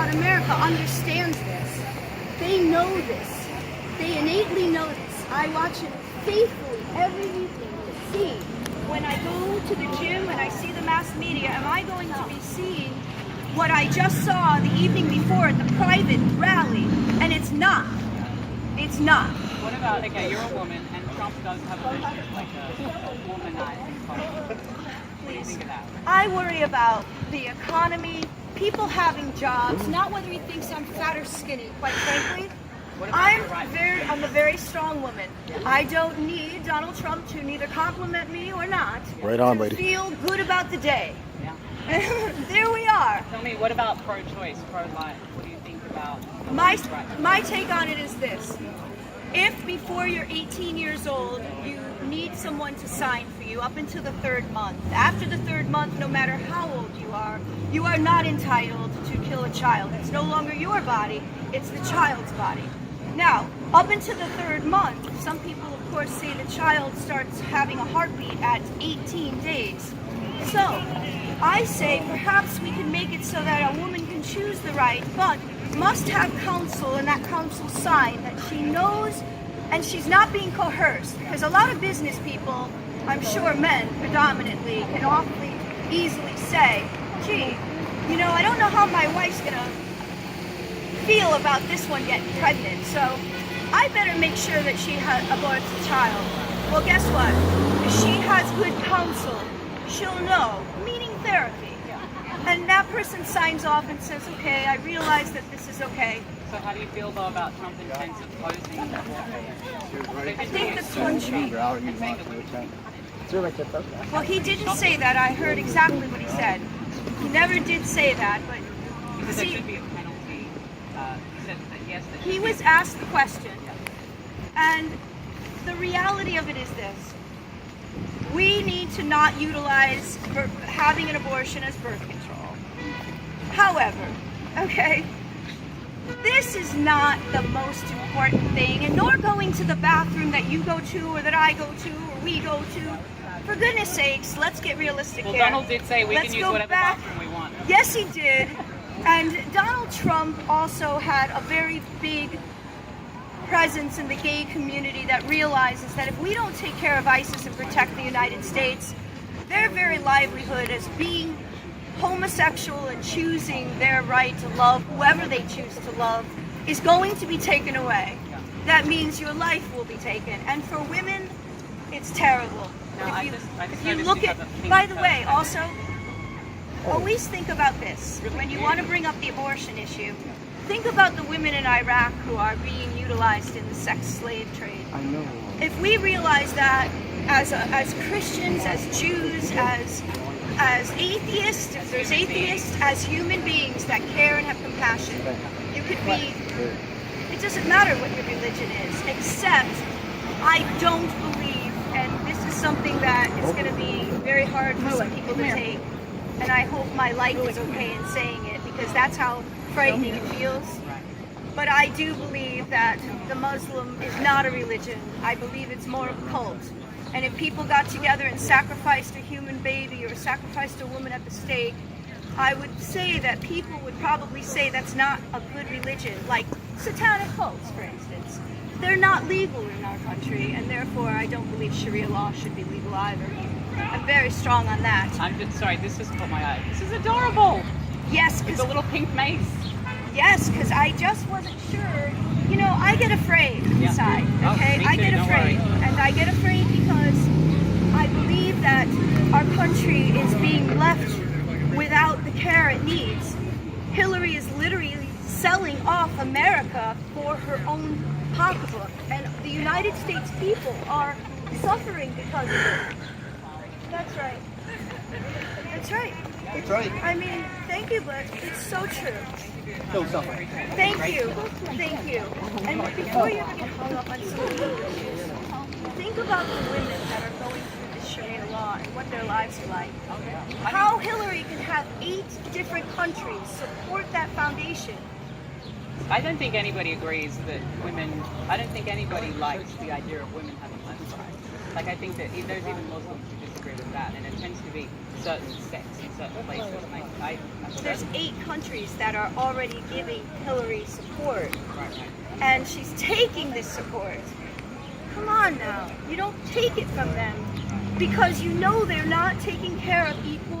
about America understands this. They know this. They innately know this. I watch it faithfully every evening to see when I go to the gym and I see the mass media, am I going to be seeing what I just saw the evening before at the private rally? And it's not. It's not. What about, okay, you're a woman and Trump does have a vision, like a womanizing policy. What do you think of that? I worry about the economy, people having jobs, not whether he thinks I'm fat or skinny, quite frankly. I'm a very strong woman. I don't need Donald Trump to neither compliment me or not. Right on, to lady. Feel good about the day. Yeah. There we are. Tell me, what about pro-choice, pro-life? What do you think about My take on it is this. If before you're 18 years old, you need someone to sign for you up until the 3rd month. After the 3rd month, no matter how old you are not entitled to kill a child. It's no longer your body, it's the child's body. Now, up until the 3rd month, some people of course say the child starts having a heartbeat at 18 days. So, I say perhaps we can make it so that a woman can choose the right, but must have counsel, and that counsel sign that she knows and she's not being coerced. Because a lot of business people, I'm sure men predominantly, can awfully easily say, gee, you know, I don't know how my wife's gonna feel about this one getting pregnant, so I better make sure that she aborts the child. Well, guess what? If she has good counsel, she'll know, meaning therapy. And that person signs off and says, okay, I realize that this is okay. So how do you feel though about Trump intends closing abortion? I think the country... Well, he didn't say that. I heard exactly what he said. He never did say that, but... He said there should be a penalty. He said that yes, there should He be was asked the question. And the reality of it is this. We need to not utilize having an abortion as birth control. However, okay, this is not the most important thing, and nor going to the bathroom that you go to or that I go to or we go to. For goodness sakes, let's get realistic Well, here. Donald did say we can use whatever bathroom we want. Yes, he did. And Donald Trump also had a very big presence in the gay community that realizes that if we don't take care of ISIS and protect the United States, their very livelihood as being homosexual and choosing their right to love whoever they choose to love is going to be taken away. That means your life will be taken. And for women, it's terrible. No, If you look at, by the way, also, always think about this. When you want to bring up the abortion issue, think about the women in Iraq who are being utilized in the sex slave trade. I know. If we realize that as Christians, as Jews, as atheists, if there's atheists, as human beings that care and have compassion, you could be, it doesn't matter what your religion is, except I don't believe, and this is something that is going to be very hard for some people to take, and I hope my life is okay in saying it, because that's how frightening it feels. But I do believe that the Muslim is not a religion. I believe it's more of a cult. And if people got together and sacrificed a human baby or sacrificed a woman at the stake, I would say that people would probably say that's not a good religion, like satanic cults, for instance. They're not legal in our country, and therefore I don't believe Sharia law should be legal either. I'm very strong on that. I'm just sorry, this just caught my eye. This is adorable. Yes, It's because a little pink mace. yes, because I just wasn't sure. You know, I get afraid inside, Oh, okay? me I too, get don't afraid. worry. And I get afraid because I believe that our country is being left without the care it needs. Hillary is literally selling off America for her own pocketbook. And the United States people are suffering because of it. That's right. That's right. That's right. I mean, thank you, but it's so true. Kill something. Thank you. Thank you. And before you get hung up on some of these issues, think about the women that are going through this Sharia law and what their lives are like. How Hillary can have 8 different countries support that foundation. I don't think anybody agrees that I don't think anybody likes the idea of women having less rights. Like I think that there's even Muslims who disagree agree with that. And it tends to be certain sects in certain places. And There's 8 countries that are already giving Hillary support, right. and she's taking this support. Come on now, you don't take it from them because you know they're not taking care of equal